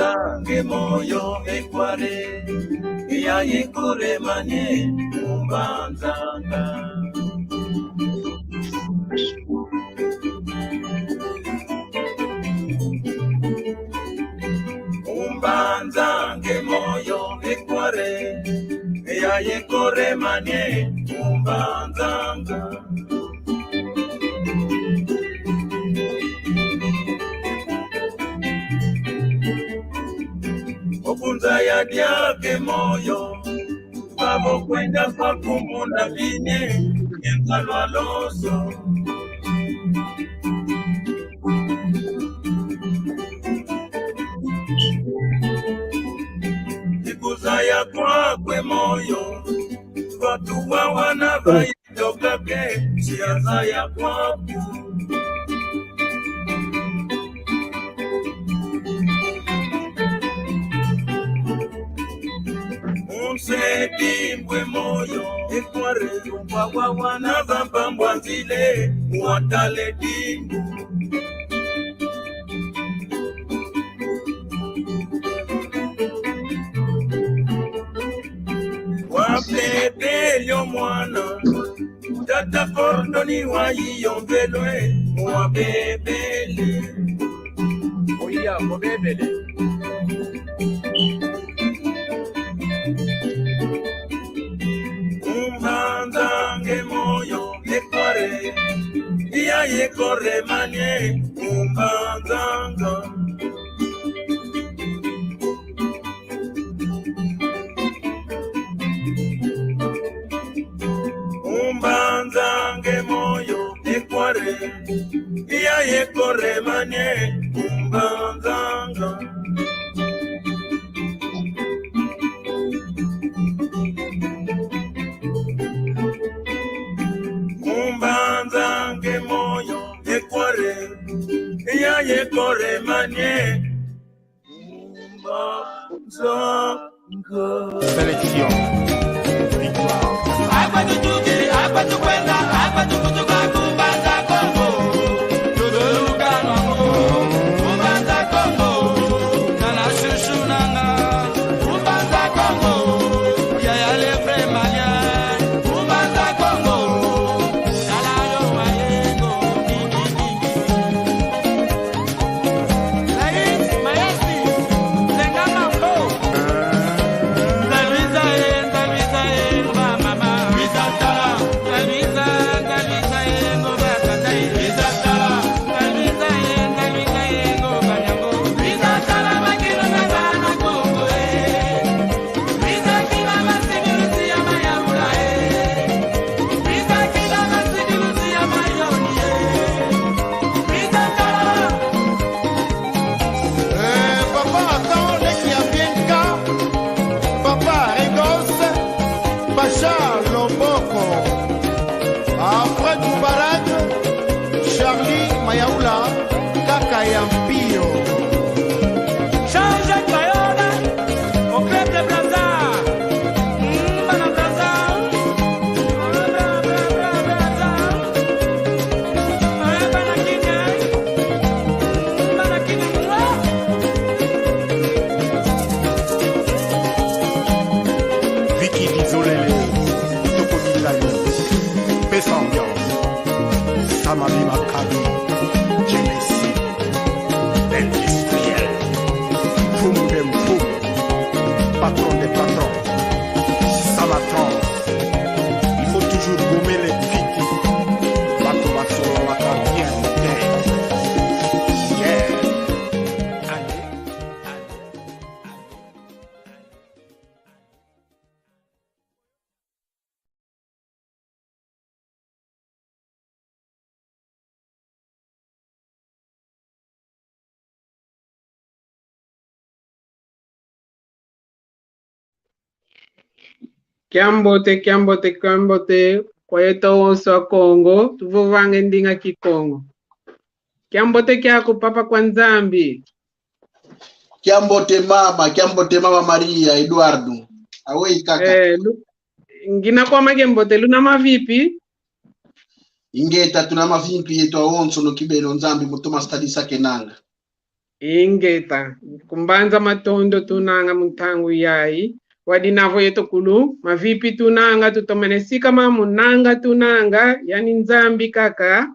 Umbanza ngemoyo ekware ya yekore manye umbanzanga. Umbanza ngemoyo ekware ya yekore manye umbanzanga. Opunza ya diake moyo babo kwenda kwa kumunda vine Yengalo aloso Ikuza ya kwa kwe moyo watu wa wanavaitoka ke siaza ya kwa Dimbwe moyo ekware wa wana vamba mbwanzile watale dimbu wapebelyo mwana tata kordoni waiyomvelwe wabebele oya wabebele Yekore manye umbanzanga. Umbanzange moyo ekware yekore manye umbanzanga. Umbanzange moyo ekware yekore manye umbanzanga. Sélection. Victoire. Apa tu kwenda, apa tu kutoka kumbanza Kongo. Tuduluka nango, kumbanza Kongo. Nana shushu nanga, kumbanza Kongo. Yaya lefre manya, kumbanza Kongo. Nala yo mayengo, Lais, maesti, lenga mambo. Après du barrage, Charlie Mayaoula, Kaka Yampio. Change Bayona, au club de Plaza. Bana Plaza. Bana Kenya. Bana Kenya. Vicky Dizolele, Tokomilani. Pesa ambiance, Samami Makabi, Jemessi, l'industriel, Foumou dem Foumou, patron des patrons, Samatron. Il faut toujours gommer les piques, Bato Batsolo Wakabien, yeah. Kiambote kwa yeto wonso Kongo tuvuvange ndinga Kikongo. Kiambote kyako papa kwa Nzambi. Kiambote mama Maria Eduardo. Awei kaka. Ngina kwa magembote luna mavipi? Ingeta tuna mavipi yetu wonso no kibelo Nzambi mutoma stadisa kenanga. ingeta kumbanza matondo tunanga muntangu yai wadinavo yeto kulu mavipi tunanga tutomenesika munanga tunanga yani nzambi kaka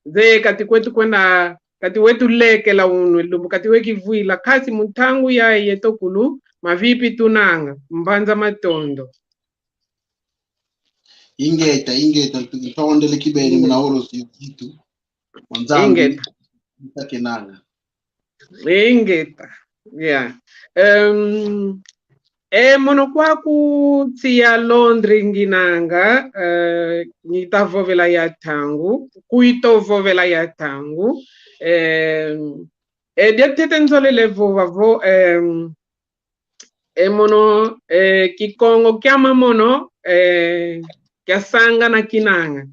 ze kati kwetu kwenda kati wetu leke la unu lumbu kati weki vuila kasi muntangu yai yeto kulu mavipi tunanga mbanza matondo ingeta tondele kibeni munaholo situ nzambi kenanga ingeta yeah mono kwaku tia Londres nginanga nitavovela ya tangu kuitovovela ya tangu diatete nzolele vovavo mono Kikongo kiama mono kia sanga na kinanga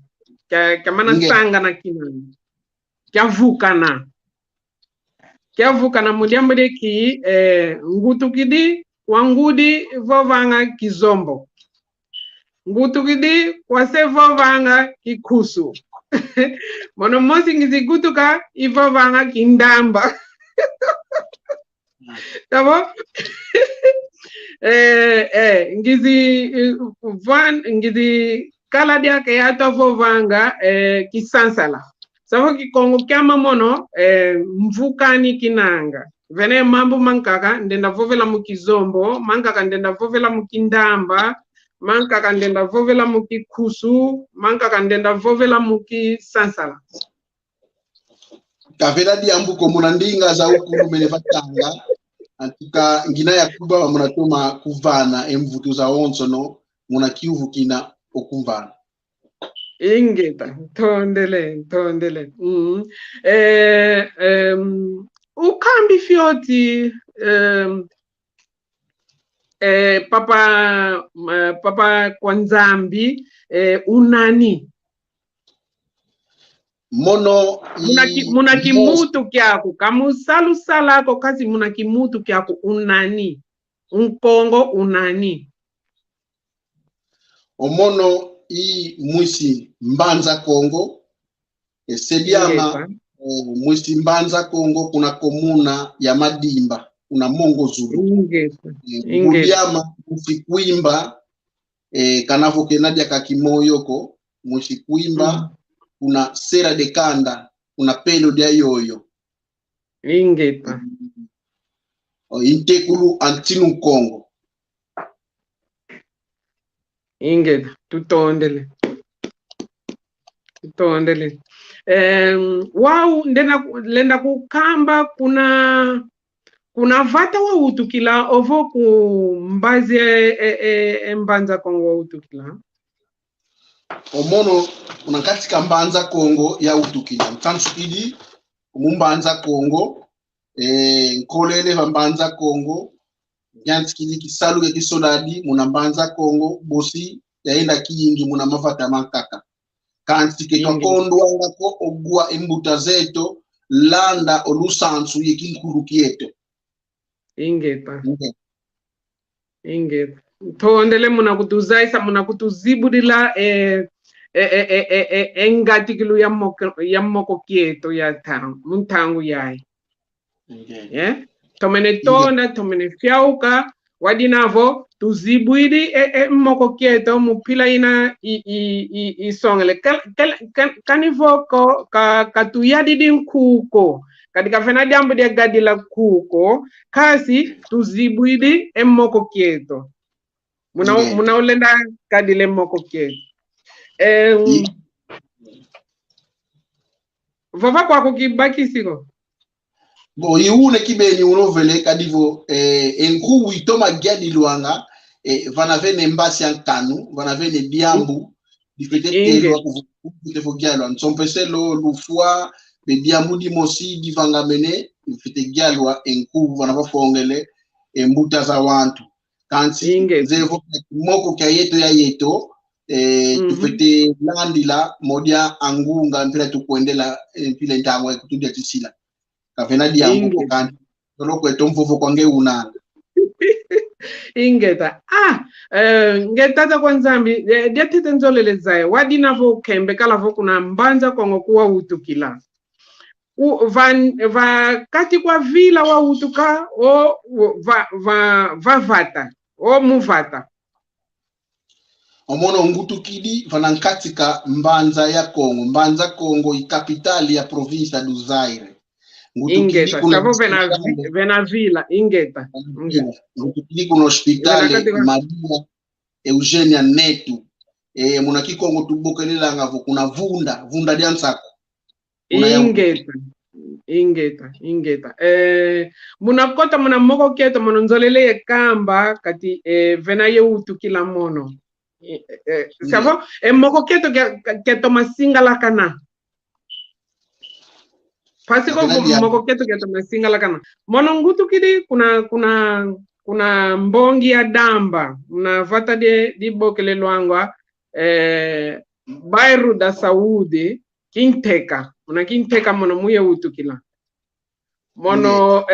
kia mana sanga na kinanga kia vukana mudiambode ki ngutukidi wangudi vovanga kizombo ngutukidi kwase vovanga kikusu mono mosi ngizi gutuka ivovanga kindamba tabo ngizi kala dia ke ato vovanga kisansala savo Kikongo kiama mono mvukani kinanga vene mambo mankaka ndenda vovela mukizombo mankaka ndenda vovela mukindamba mankaka ndenda vovela mukikusu mankaka ndenda vovela mukisansala kavela diambu ko munandinga za ukulu mene vatanga antuka ngina ya kuba munatoma kuvana emvutu za onsono muna kiuvu kina okumvana ingeta tondele ukambi fioti papa kwa nzambi unani mono muna kimutu kyako kamusalu salako kasi muna kimutu kyako unani unkongo unani omono i mwisi mbanza Kongo sebiama mwisi mbanza Kongo kuna komuna ya Madimba kuna Mongo Zulu Biama mwisi kuimba kanavo kenadia kakimoyoko mwisi kuimba kuna Sera de Kanda kuna Pelo dia yoyo ingeta intekulu antinu Kongo ingeta tutondele wau lenda kukamba kuna vata wa utukila ovo kumbazi mbanza Kongo wa utukila omono unakatika mbanza Kongo ya utukila mtansukidi mumbanza Kongo nkolele mbanza Kongo nyansikili kisalu ya kisoladi muna mbanza Kongo bosi yaenda kiyingi muna mavata mankaka kansike kakondwa ngako ogua imbuta zeto landa olusansu yekinkuru kieto ingeta tondele muna kutuzaisa muna kutuzibudila engatikilu ya moko kieto ya muntangu yai tomene tonda tomene fiauka wadinavo tuzibuidi moko kieto mupila ina isongele kanivoko katuyadidi nkuko katika fena jambo dia gadila kuko kasi tuzibuidi moko kieto muna ulenda kadile moko kieto vava kwa kukibaki siko bo iune kibeni unovele kadivo enku itoma gadi luanga vana vene mbasi ankanu vana vene diambu difete wa kuvute fogialwa nsompeselo lufua be diambu di mosi divanga mene difete gialwa enku vana vafongele mbuta za wantu kansi zevo moko kya yeto ya yeto tufete landila modia angunga mpila tukuendela mpila ntango kutudia tisila kavena diambu kokani toloko etomfofo kwange unanga ingeta ngeta kwa nzambi diatete nzolele zae wadina vo kembe kala vo kuna mbanza Kongo kuwa utukila va kati kwa vila wa utuka o va vata o muvata. Omono ngutukidi vanankatika mbanza ya Kongo. Mbanza Kongo i kapitali ya province du Zaire. Ingeta, savo vena vila, ingeta. Ngutukidi kuna hospitali Maria Eugenia Netu. Muna Kikongo tubokelela ngavo kuna vunda diansako. Ingeta. Muna kota muna moko keto muna nzolele ye kamba kati vena ye utukila mono. Savo moko keto masinga la kana. Pasiko moko keto masinga la kana. Mono ngutukidi kuna mbongi ya damba na vata di bokele luangwa Bairu da Saúde kinteka mono muye utukila mono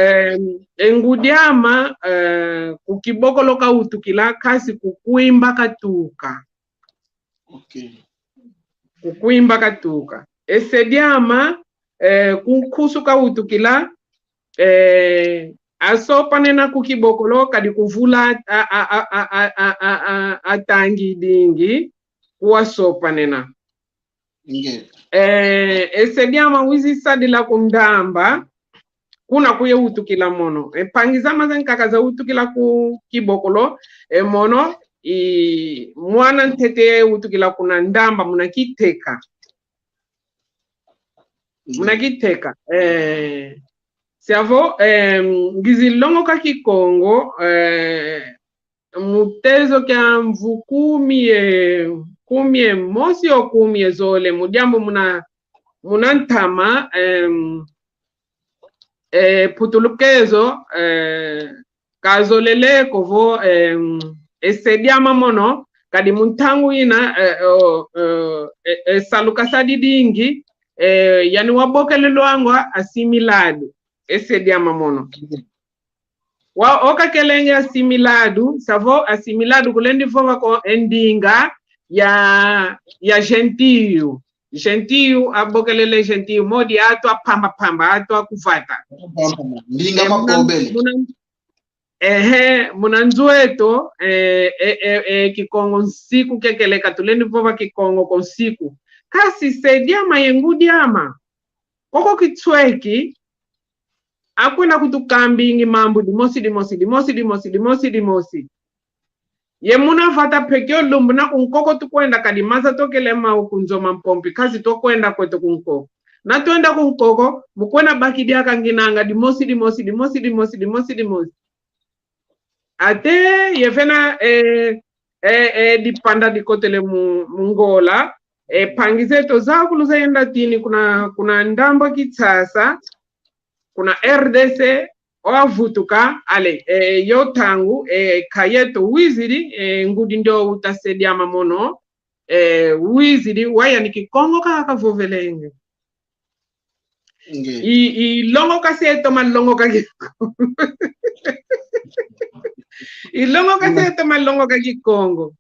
engudiama kukibokolo ka utukila kasi kukuimba katuka kukuimba katuka esediama kukusuka utukila asopanena kukibokolo kadi kuvula atangi dingi kuwasopanena esediama wizi sadila kundamba kuna kuye utukila mono pangizama zenkakaza utukila ku kibokolo mono mwana ntete utukila kuna ndamba munakiteka siavo ngizilongo ka Kikongo mutezo kya kumie mosi o kumie zole mudiambo muna ntama putulukezo kazolele kovo esediama mono kadi muntangu ina saluka sadidingi yani wabokele luangwa asimilado esediama mono wa oka kelenge asimilado savo asimilado kulendi fova ko endinga ya gentil abokelele gentil modi atwa pamba atwa kuvata ndinga makobele munanzueto Kikongo nsiku kekeleka tulendi fova Kikongo konsiku kasi sediama yengudiama koko kitsweki akwenda kutukambingi mambo dimosi ye muna vata pekeo lumbu na kunkoko tukwenda kadimaza tokelema ukunzoma mpompi kasi tokwenda kwetu kunkoko na tuenda kunkoko mukwena baki diaka nginanga dimosi ate yefena dipanda dikotele mungola pangizeto za kuluza yenda tini kuna ndamba kitsasa kuna RDC oavutuka ale yo tangu kayeto wiziri ngudi ndio utasediama mono wiziri waya ni Kikongo kaka vovelenge i longo kaseto malongo kaki i longo kaseto malongo kaki Kongo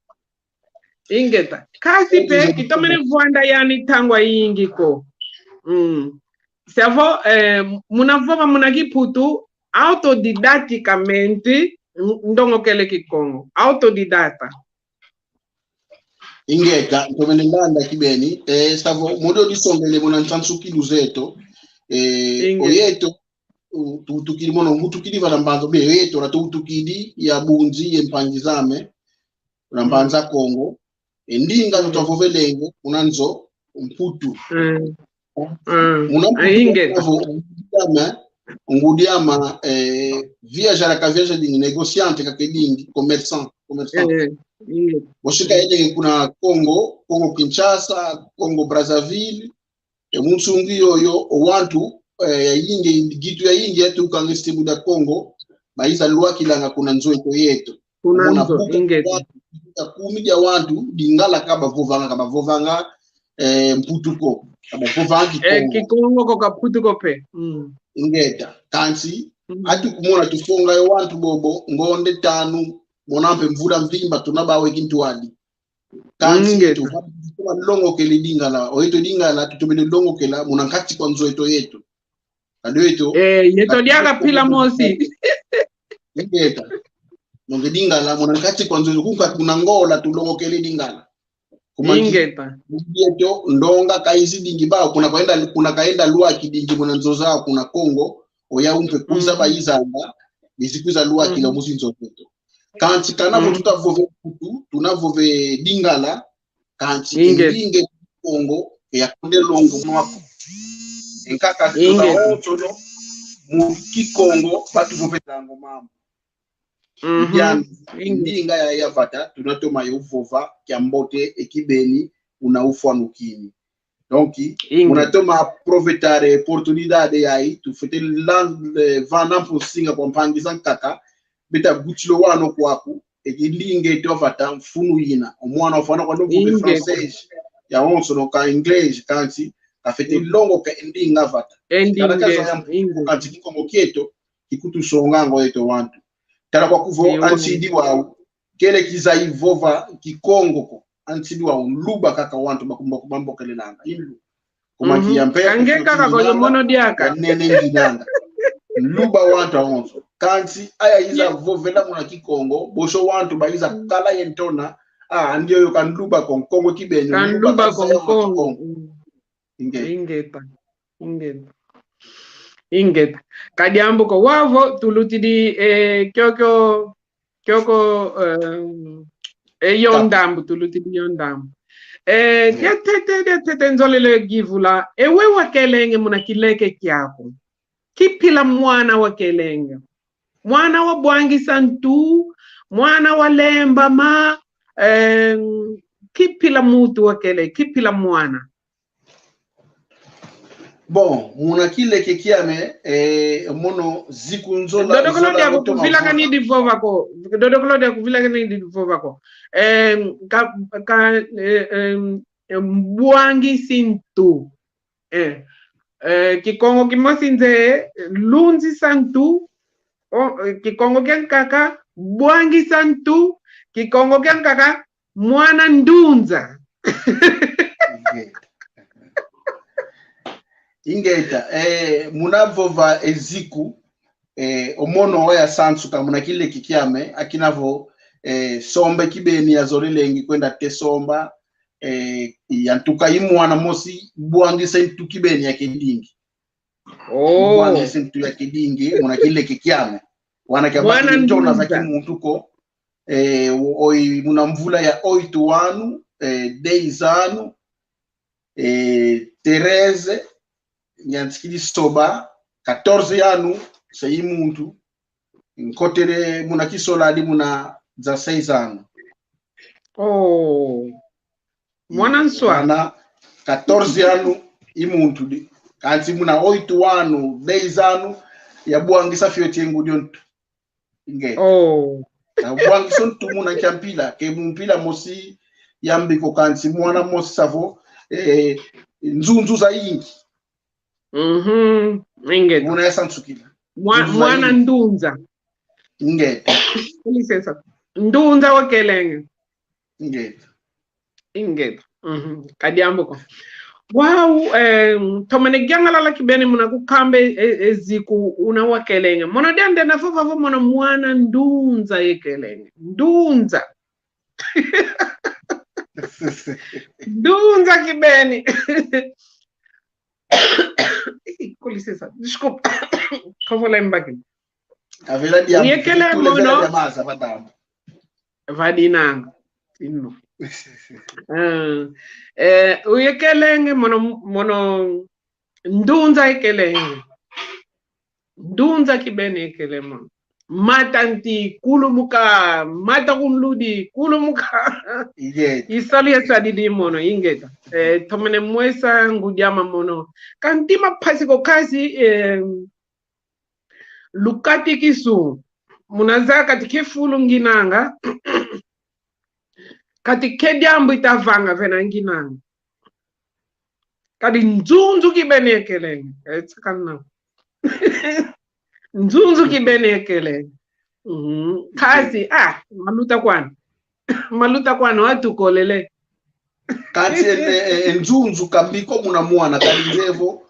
ingeta kasi pe kitomene vuanda yani tangwa yingi ko savo munavova munakiputu autodidaticamente ndongo kele Kikongo autodidata ingeta ntomene ndanda kibeni savo modo disongele munantsansuki luzeto oyeto tutukiri mono mutukiri valambanzo beyeto na tutukiri ya bunzi yempangizame lambanza Kongo ndinga tutavovelenge unanzo mputu ngudiama via jaraka via ding negociante kakedingi commerçant washika yeye kuna Congo Kinshasa Congo Brazzaville munsungi yoyo watu yinge gitu ya yinge yetu kangestibu da Congo baiza lwa kilanga kuna nzoito yetu kuna nzo ingeti kumi ya watu dingala kaba vovanga mputuko kaba vovanga Kikongo ko kaputuko pe ingeta kansi ati kumona tufonga yo wantu bobo ngonde tanu monampe mvula mvimba tunabawe kintuadi kansi tufa longo kele dingala oito dingala tutumele longo kela munankati kwa nzoito yetu Adoito. Yeto diaga pila mosi. Ingeta. Nonge dingala mwanakati kwa nzozo kuka kunangola tulongo kele dingala. Ingeta. Yeto ndonga kaisi dingi bao kuna kaenda lua kidingi mwana nzoza kuna Kongo oya umpe kuza baizanga bizikuza lua kila musi nzozo. Kanti kanavo tutavove kutu tunavove dingala kanti inge Kongo ya kunde longo mwako. Enkaka tuta chono mu Kikongo batu vove tango mama. Ndinga ya vata tunatoma yovova kiambote ekibeni unaufwa nukini. Donc unatoma profitare oportunidade yai tu fete vana mposinga kwa mpangisa nkaka beta guchilo wano kwaku ekilinge tovata mfunu yina omwana ofana kwa ndogo français ya onso no ka english kanti ka fete longo ka ndinga vata kana kaza ya kanti Kikongo kieto kikutu songango yeto wantu tala kwa kuvo ansidi wa kele kizai vova Kikongo ko ansidi wa luba kaka wantu bakumba kubambo kele nanga ilu kuma kiyampe kangeka kako mono diaka nene ndinanga luba wantu onso kanti aya iza vovela muna Kikongo bosho wantu ba iza kala yentona ndio yo kan luba Kongo kibenyo kan luba Kongo ingeta kadiambo ko wavo tulutidi kyoko yondambu tulutidi yondambu tete nzolele givula ewe wakelenge muna kileke kyako kipila mwana wakelenge mwana wa bwangi santu mwana wa lemba ma kipila mutu wakele kipila mwana bon muna kile kekiame mono ziku nzola dodokolo dia kuvila kanidi vova ko dodokolo dia kuvila kanidi vova ko bwangi sintu Kikongo kimosinze lunzi santu Kikongo kyankaka bwangi santu Kikongo kyankaka mwana ndunza ingeta munavova eziku omono ya sansuka muna kile kikiame akinavo sombe kibeni ya zolelengi kwenda tesomba yantuka imwana mosi bwangi sentu kibeni ya kidingi bwangi sentu ya kidingi muna kile kikiame wana kabaki njona za kimuntu ko oi muna mvula ya oitu wanu deizanu Tereze nyansikili soba 14 yanu sayi muntu nkotere muna kisola di muna za 6 anu mwana nswa 14 yanu imuntu di kanti muna 8 wanu 10 anu ya bwangisa fyote ngudiontu inge na bwangisa ntu muna kyampila ke mpila mosi yambiko kanti mwana mosi savo nzunzu za ingi ingeta muna yasansukila mwana ndunza ingeta ndunza wakelenge ingeta kadiambo ko wow tomane gyangala la kibeni muna kukambe eziku una wakelenge mono dende na fofa mono mwana ndunza yekelenge ndunza ndunza kibeni Colisesa, desculpa. Como lembra aqui? A vela de amor. Yekele mono. Madame. Vadinanga. Ino. Uyekelenge mono ndunza yekelenge. Ndunza kibeni yekele mono. Matanti kulumuka mata kunludi kulumuka isali ya sadidi mono ingeta tomene mwesa ngujama mono kantima pasiko kasi lukati kisu munaza katike fulu nginanga katike diambu itavanga vena nginanga kadi nzunzu kibene yekelenge etsakanna nzunzu kibenekele kazi maluta kwano watu kolele kati nzunzu kambiko muna mwana kalinzevo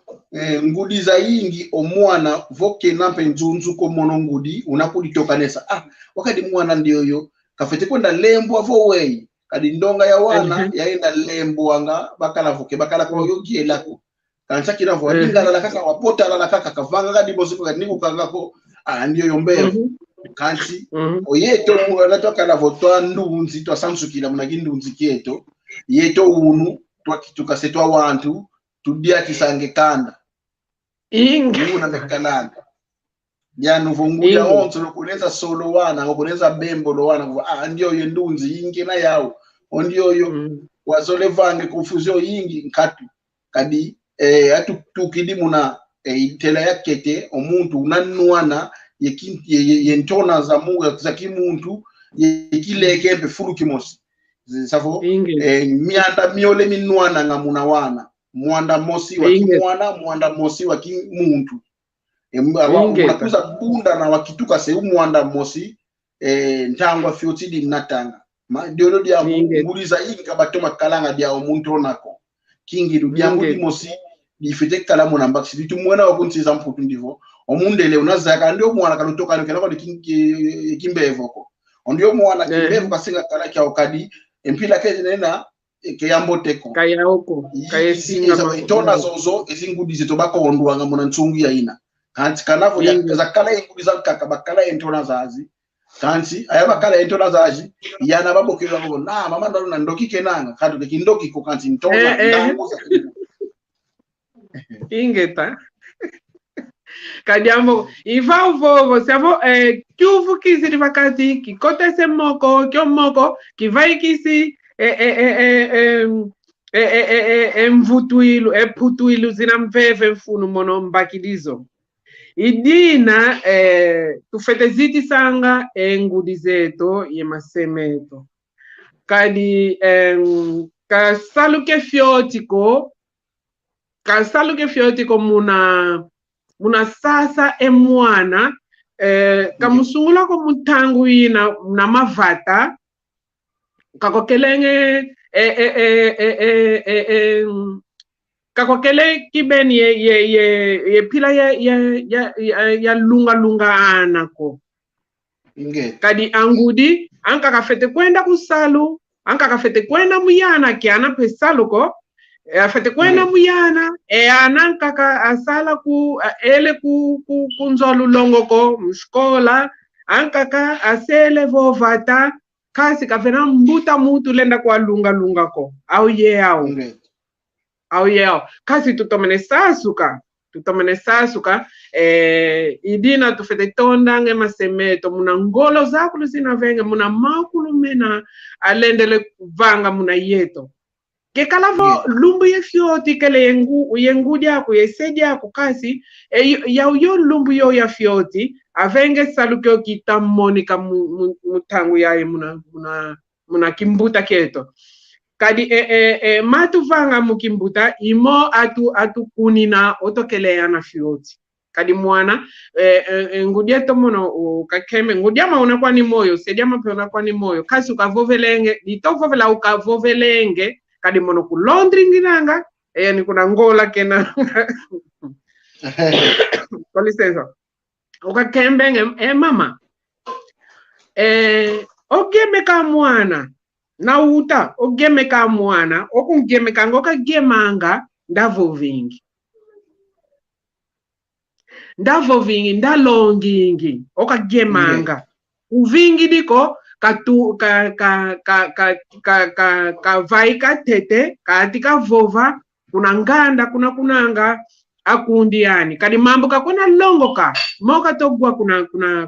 ngudi za ingi omwana voke nampe nzunzu ko mono ngudi unakulitokanesa wakati mwana ndio yo kafete kwenda lembo avo wei kadi ndonga ya wana yaenda lembo anga bakala voke bakala ko yogie lako kancha kila vo adinga la kaka wapota la kaka kavanga kadi bosiko kadi kukanga ko ndio yombe kanchi oyeto mwana toka la voto ndunzi to samsukila muna kindunzi kieto yeto unu twakituka setwa wantu tudia kisange kanda Una mekanana ya nuvunguya onzo lokuneza solo wana ngokuneza bembo lo wana ndio yo ndunzi ingi na yawo ndio yo wazole vange kufuzio yingi nkatu kadi atu tukidi muna itela yakete omuntu unanwana yentona za mungu za kimuntu yekilekembe fulu kimosi safo mianda miole minwana ngamuna wana mwanda mosi wa kimwana mwanda mosi wa kimuntu unakuza bunda na wakituka se mwanda mosi ntangwa fiotidi natanga diolo dia nguliza inga batoma kalanga dia omuntu onako kingi du dia ngudi mosi bifete kala mona mbakisi bitu mwana wakuntiza mputu ndivo omundele unazaka ndio mwana kalotoka nokela ko kimbevoko ndio mwana kimbevo kasinga kala kya okadi empila keze nena keyamboteko kayauko kayesinga itona zozo ezingudi zeto bakondwanga mona ntsungu ya ina kanti kanavo ya kala ingudi za kaka bakala entona zazi kanti ayabakala entona zazi yana babokela ngo na mama ndo na ndokike nanga kadu kindoki ko kanti ntona ndanguza ingeta kadiambo ivavo savo kyuvu kisi vakati kikote se moko kyo moko kivai kisi mvutuilu eputuilu zina mveve mfunu mono mbakilizo idina tufete ziti sanga ngudi zeto ye masemeto kadi kasaluke fiotiko muna sasa emwana kamusungula ko mutangu ina na mavata kakokelenge kakokele kibeni ye pila ya lunga anako kadi angudi anka kafete kwenda kusalu anka kafete kwenda muyana kiana pesalu ko afete kwenda muyana ananka ka asala ku ele kunzolu longo ko mskola anka ka asele vovata kasi kafena mbuta mutu lenda kwa lunga ko au yeo kasi tutomene sasuka idina tufete tondange masemeto muna ngolo zakulu zina venge muna makulu mena alendele vanga muna yeto ke kalavo lumbu ye fioti kele yengu yako yesedi yako kasi ya uyo lumbu yo ya fioti avenge salukyo kita monika mutangu yae muna kimbuta keto kadi matu vanga mukimbuta imo atu kunina otokele yana fioti kadi mwana ngudia tomono kakeme ngudia ma unakuwa ni moyo sedia ma unakuwa ni moyo kasi ukavovelenge litovovela ukavovelenge kadi mono ku Londri nginanga ni kuna ngola kena kwa lisenso ukakembenge mama ogeme ka mwana na uta ogeme ka mwana okungeme kanga okagemanga ndavo vingi ndalongingi okagemanga uvingi diko katu ka vai ka tete katika vova kuna nganda kunanga akundi yani kadi mambo kakona longoka moka togwa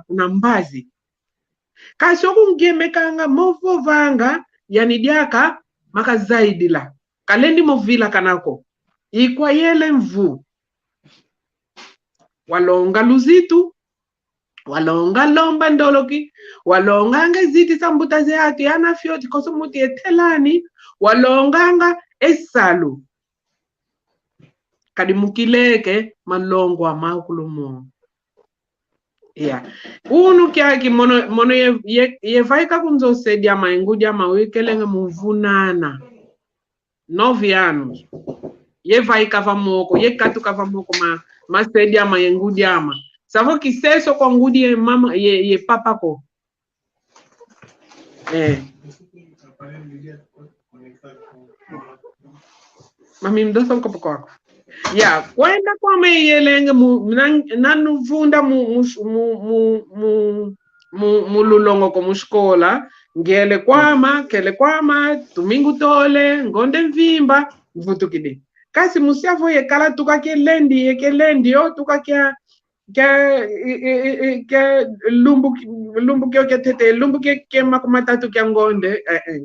kuna mbazi kashoku ngeme kanga movovanga yani diaka maka zaidi la kalendi movila kanako ikwa yele mvu walonga luzitu walonga lomba ndoloki walonganga ziti sambuta zeatu yana fioti kosumuti etelani walonganga esalu kadi mukileke malongo amakulumo unu kiaki mono ye vaika kunzo sedia maingudia mawikelenge muvunana 9 anos ye vai kava moko ye katu kava moko ma sedi ama ye ngudi ama savo kiseso kwa ngudi ye mama ye papa ko mami mdoso ko poko ya kwenda kwa me yelenge nanu vunda mu lulongo ko muskola ngele kwama kele kwama tumingu tole ngonde mvimba mvutukide kasi musiavo ye kala tuka ke lendi yo tuka ke lumbu ke tete lumbu ke makumatatu ke ngonde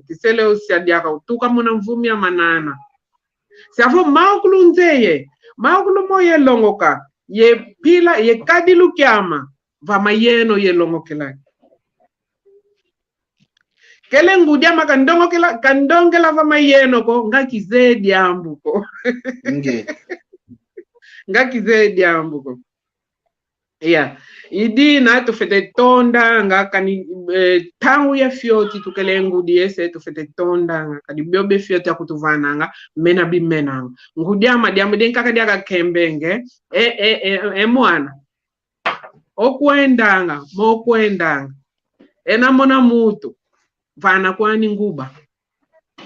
kisele usiadia ka tuka muna mvumia manana siavo maukulu nzeye maukulu moye longoka ye pila ye kadilu kiama vama yeno ye longokela kele ngudia kandongela vama yeno ko ngakizedi ambuko ngakizedi ambuko yeah idina tufete tonda ngakani tangu ya fioti tukele ngudie se tufete tonda ngakadi biobe fioti ya kutuvananga mena bimenanga ngudia madiamu denkaka dia kembenge mwana okwendanga mokwendanga enamona mutu vana kwani nguba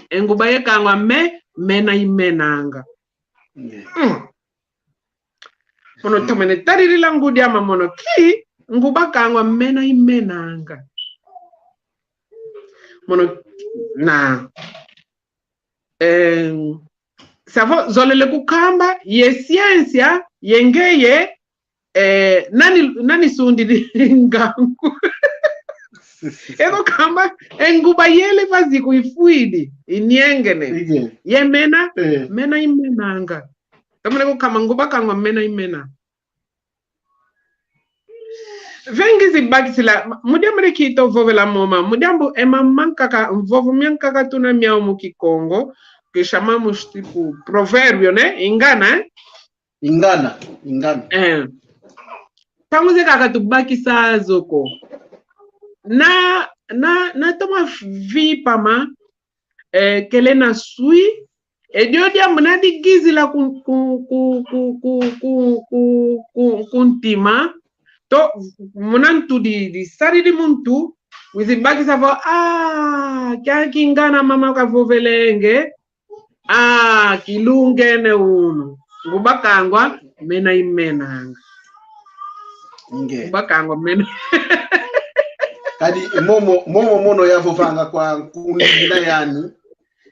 enguba yekangwa mena imenanga mono tomene tariri la ngudi ama mono ki nguba kangwa mena imenanga mono na savo zolele kukamba ye ciencia yengeye nani sundi ngangu ego kamba enguba yele vazi kuifuidi iniengene ye mena imenanga tomene kukama nguba kangwa mena imena vengi zibakisila mudiamre kito vovela moma mudiambu mankaka mvovu miankaka tuna miao mu Kikongo kishamamu stipu proverbio ne ingana tanguze kaka tubakisa zoko na toma vipama kele na sui edio dia munadi gizila kuntima to munantu di sari di muntu wizibaki savo kya kingana mama kavovelenge kilungene unu ngubakangwa mena imenanga ngubakangwa mena kadi mono yavovanga kwa kunigina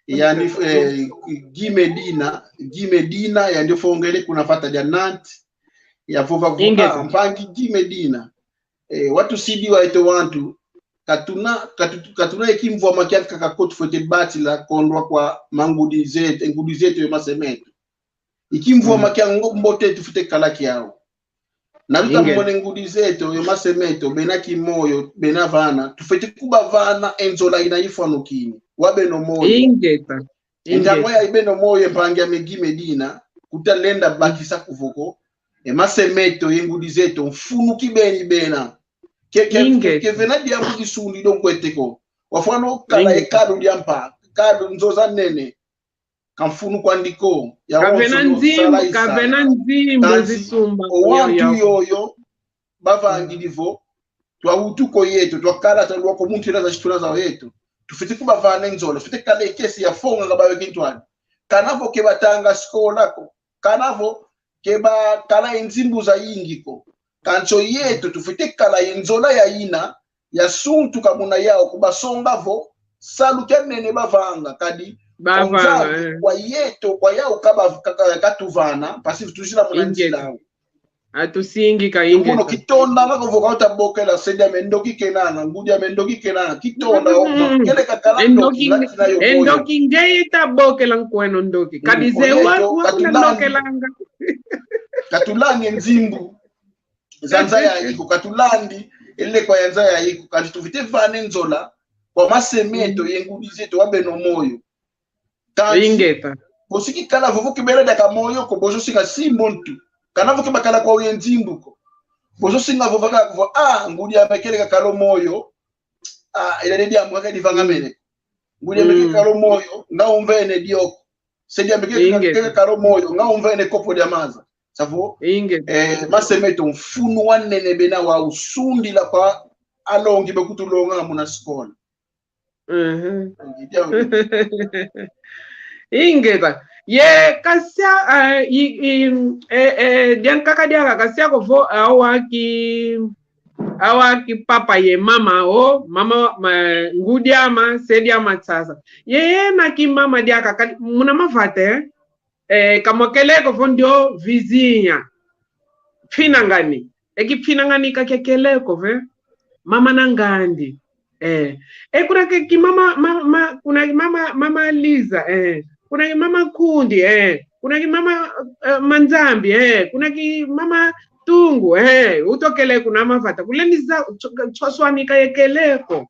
yani gimedina yandi fongele kuna fata dia nanti yavova vuka mpangi gimedina watu sidi waito wantu katuna ekimvwa makiaka kakakotu fote bati la kondwa kwa ngudi zetu yo masemeto ikimvwa makiaka mbote tufute kalaki yao na tutamone ngudi zetu yo masemeto benaki moyo benavana tufete kuba vana enzola inayifanukini wabeno moyo ingeta ya ibeno moyo mpangi ya Medina kutalenda bakisa kuvoko masemeto yengudi zetu mfunu kibeni bena ke vena diambu kisundi don kweteko wafano kala ekado diampa kado nzoza nene kamfunu kwandiko ya kavena nzimbo zisumba wantu yoyo bavangi divo twahutuko yetu twakala talwa ko muntu iraza shitula za yetu tufite kuba vana nzola tufite kale kesi ya fonga ngabayo kintwani kanavo ke batanga skola ko kanavo ke ba kala enzimbu za yingiko kancho yetu tufite kala yenzola ya ina ya suntu kamuna yao kubasonga vo salu kenene bavanga kadi bavanga kwa yetu kwa yao kaba katuvana pasifu tujira munanjila atusingi kainge kuno kitonda ngako voka utaboke la sedia mendoki kenana ngudia mendoki kenana kitonda kele kakala endoki ngeita boke la nkweno ndoki kadizewa ndoke langa katulani nzimbu zanza ya iko katulandi ele kwa yanza ya iko kati tuvite vane nzola kwa masemeto yengudi zetu wabeno moyo ingeta posiki kala vovo kibele daka moyo ko bozo singa simbontu kanavo kibakala kwa uyenzimbu ko bozo singa vovo ka ngudi amekele kakalo moyo ile dia mwaka divanga mele ngudi amekele kakalo moyo nga umvene dioko sedia mbeke karo moyo nga umva ene kopo dia maza savo masemeto mfunu wanene bena wa usundi la kwa alongi bekutulonga muna skola ingeta ye kasia dian kaka dia kasia ko vo awaki papa ye mama mama ngudia ma sedia matsasa ye na ki mama dia kaka muna mafate kama kele ko fondio vizinha finangani finangani kakekele ko ve mama nangandi kuna ki mama kuna mama Liza kuna ki mama Kundi kuna ki mama Manzambi kuna ki mama Tungu utokele kuna mafata kuleniza choswani kayekeleko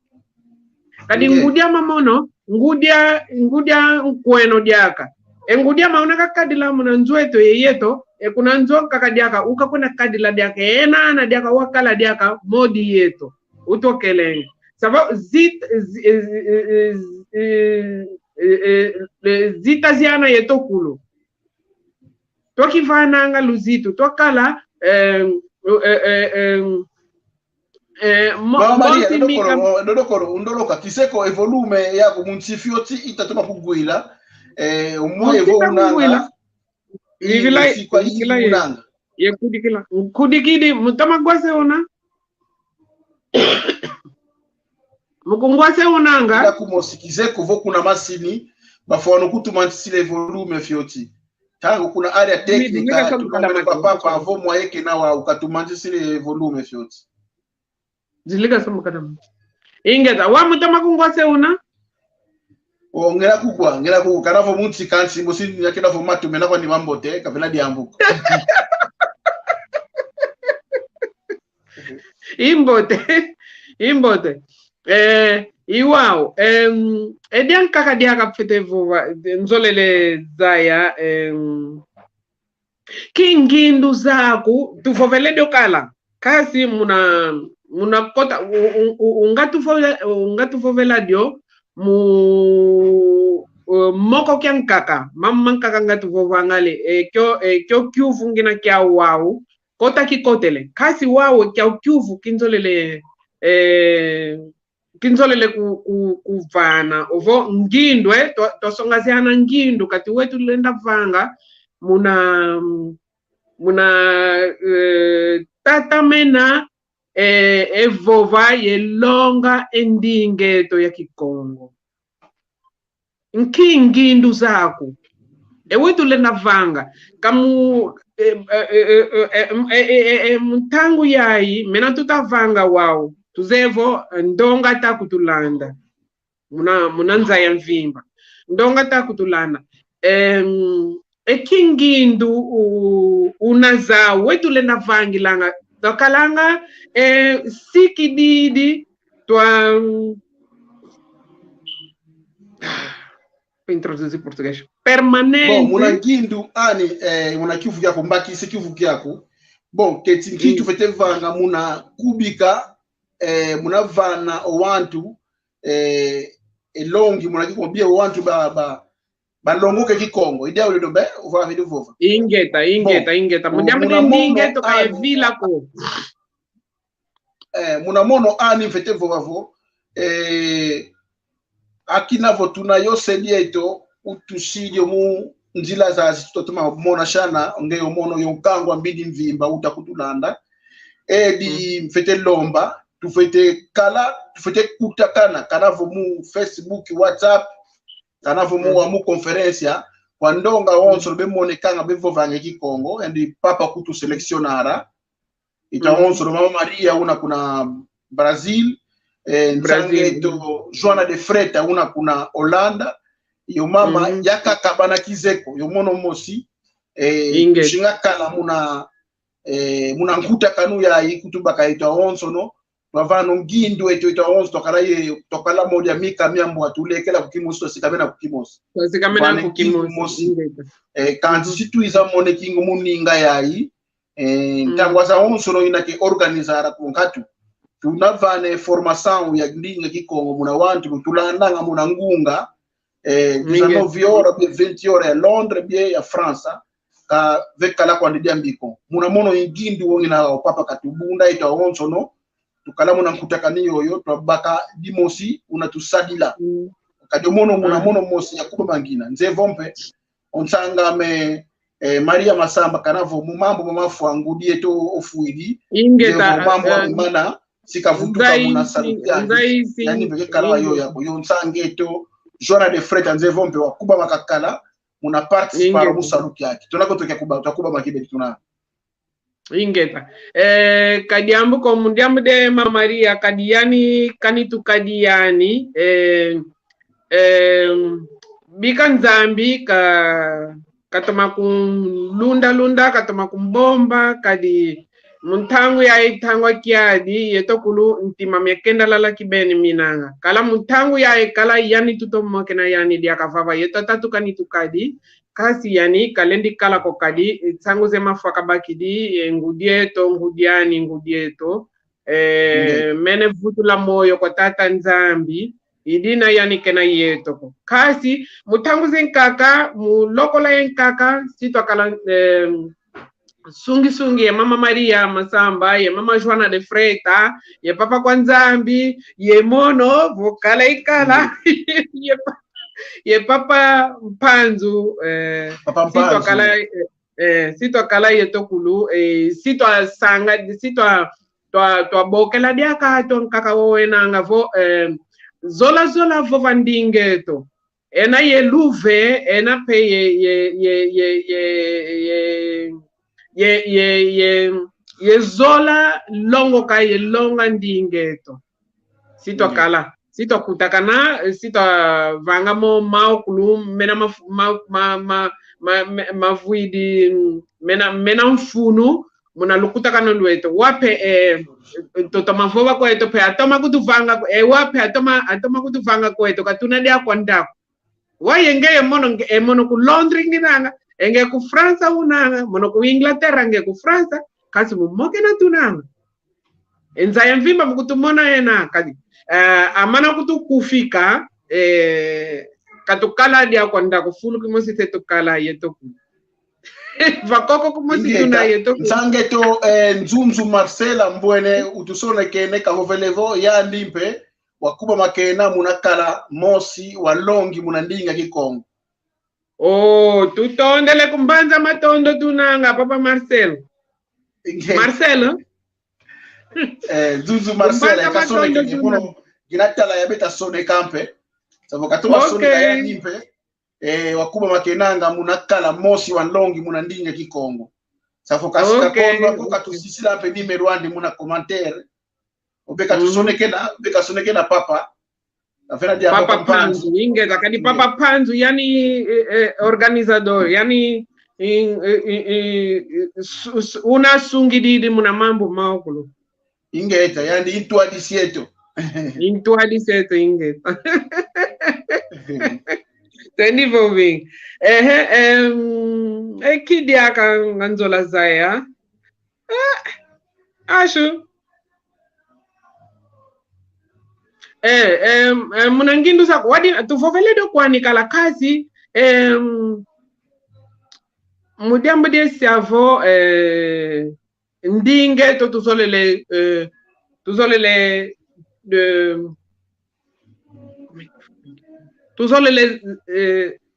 kadi ngudia mamono ngudia nkweno diaka ngudia mauna kakadila muna nzweto yeyeto kuna nzo kakadiaka ukakuna kadila diaka na diaka wakala diaka modi yeto utokele sava zita ziana yeto kulo toki vananga luzito tokala ndoloka kiseko evolume yako munsifioti itatuma kugwila umwe evolunanga ye kudikidi mutama gwase ona mukungwase onanga ila kumosikizeko vo kuna masini bafano kutumansile volume fioti tangu kuna area teknika tukamele kwa papa avo mwaeke na wa ukatumansile volume fioti ziliga somo kadam ingeza wa mutama kungwase ona ngera kugwa kanavo munsi kansi musi yakina vo matu menako ni mambote kapela diambuko imbote iwao edian kaka diaka pfete vova nzolele zaya kingindu zaku tufovele dokala kasi muna kota ungatufovela dio moko kyan kaka mamman kaka ngatufova ngale kyo kyufu ngina kya wau kota kikotele kasi wao kya kyufu kinzolele kuvana ovo ngindwe tosongaziana ngindu kati wetu lenda vanga muna tatamena evova yelonga endingeto ya Kikongo nkingindu zaku wetu lenda vanga kamu mtangu yayi mena tutavanga wao tuzevo ndonga ta kutulanda muna nzaya mvimba ndonga ta kutulanda kingindu unaza wetu lena vangilanga dokalanga sikididi twa introduzir português permanente muna ngindu ani muna kivu kyako mbaki se kivu kyako bon keti ngitu fete vanga muna kubika muna vana owantu elongi muna kikombia owantu balongoke Kikongo idia ule dobe uva vidu vova ingeta mudiamune ningeto kaya vila ko muna mono ani fete vova vo akina votuna yose lieto utushilio mu nzila za zitotuma mona shana ngeyo mono yonkangwa mbidi mvimba utakutulanda di mfete lomba tufete kala tufete kutakana kanavo mu Facebook WhatsApp kanavo mu conferencia kwa ndonga onso be monekanga bevo vange Kikongo and papa kutu seleccionara ita onso mama Maria una kuna Brazil Nzangeto Joana de Freta una kuna Holanda yo mama yaka kabana kizeko yo mono mosi shinga kala muna nkuta kanu ya ikutuba kaitwa onso no bavano ngindu eto ita onso tokala moja mika miambo atulekela kukimoso sikamena kukimoso kanzi situiza mone kingo muninga yayi ntangwaza onso no inake organizara kunkatu tunavane formation ya ndinga Kikongo muna wantu tulandanga muna ngunga 19 horas, 20 horas à Londres, bien à France, avec la quantité d'ambiko. Muna mono ingindi wongi na papa katubunda ita onso no. Tukala muna kutakani yoyo, baka dimosi, unatusadila. Kadi mono muna mono mosi ya kuba mangina. Nze vompe, onsanga me Maria Masamba kanavo mumambo mamafu angudi eto ofuidi. Ingeta mumambo mana sikavutuka muna salukiani. Yani beke kala yo yako. Yonsangeto Joana de Fred nze vompe wa kuba makakala muna participa mu salukiani. Tunako tokia kuba makibeti tuna. Ingeta kadiambu ko mundiambu de Mama Maria kadiani kanitu kadiani bika nzambi katoma lunda katoma kumbomba kadi muntangu ya itangwa kiadi yetokulu ntima mekenda lala kibeni minanga kala muntangu ya kala yani tutomo kena yani dia kafava yetotatu kanitu kadi kasi yani kalendi kala ko kadi tangu zema faka bakidi ngudieto mene vutu la moyo kwa tata nzambi idina yani kena yeto ko kasi mutangu zenkaka mulokola yenkaka sito kala sungi ya Mama Maria Masamba ya Mama Joana de Freta ya papa kwa nzambi ye mono vokala ikala ye papa Mpanzu sito kala yetokulu sito sanga sito to bokela diaka to nkaka wena ngavo zola vo vandingeto ena ye luve ena pe ye zola longo ka ye longa ndingeto sito kala sito kutakana sito vanga mo maukulu mena mavuidi mena mfunu muna lukutakana lueto wape totoma vova ko eto pe atoma kutuvanga wape atoma kutuvanga ko eto katuna dia kwandako wayenge mono ku Londres nginanga enge ku France unanga mono ku Inglaterra nge ku France kasi mumoke na tunanga enza yamvimba mukutumona ena kadi amana kutu kufika katukala dia kwanda kufulu kimosi tetukala yetoku vakoko kumosi tuna yetoku nsangeto nzunzu Marcela mbwene utusone kene kahovelevo ya ndimpe wakuba makena munakala mosi walongi munandinga Kikongo. Oh, tutondele kumbanza matondo tunanga papa Marcelo. Marcelo? Zuzu Marcelo kasone kene muno ginatala ya beta sone kampe. Sabo katuma sone kaya nimpe wakuba makenanga munakala mosi walongi munandinga Kikongo. Sabo kasika kono katusisila pe numero andi muna commentaire. Obeka tusone kena papa. Papa Panzu ingeza kadi Papa Panzu yani organizador yani una sungididi muna mambo maokulu ingeta yani intuadisieto ingeta tendi voving kidi aka nganzola zaya ashu munangindu sako wadi tuvoveledo kwani kala kazi mudiambo de siavo ndinge to tuzolele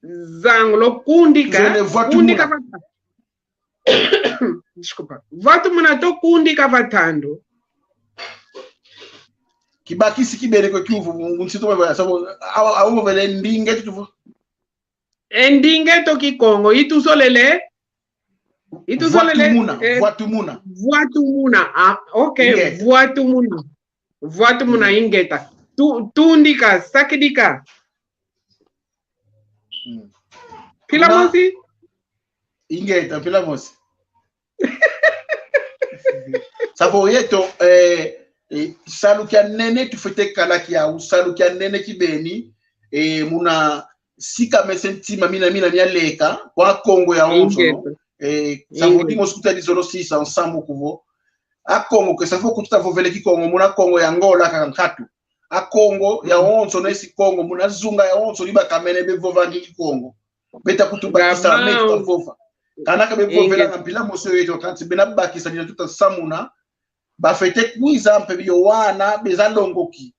zanglo kundika desculpa vatu munato kundika vatando kibakisi kibereko kyuvu munsito bwa sabo awu vele ndinge tuvu endinge to Kikongo ituzolele Voitumuna okay Voitumuna ingeta tundika sakidika pilamosi ingeta pilamosi sabo yeto salukia nene tufete kalaki ya usalukia nene kibeni muna sika mesentima mina nyaleka kwa Kongo ya onzo savo dimo skuta di 06 ensemble kuvo a Kongo que savo kuta vovele Kikongo muna Kongo ya Angola kankatu a Congo ya onso nesi Congo munazunga ya onso liba kamene bevova ngi Congo beta kutubakisa metu tavova kanaka bevovela na mpila moso yeto kanti bena bakisa dina tuta samuna ba fete kuiza mpe yowana bezalongoki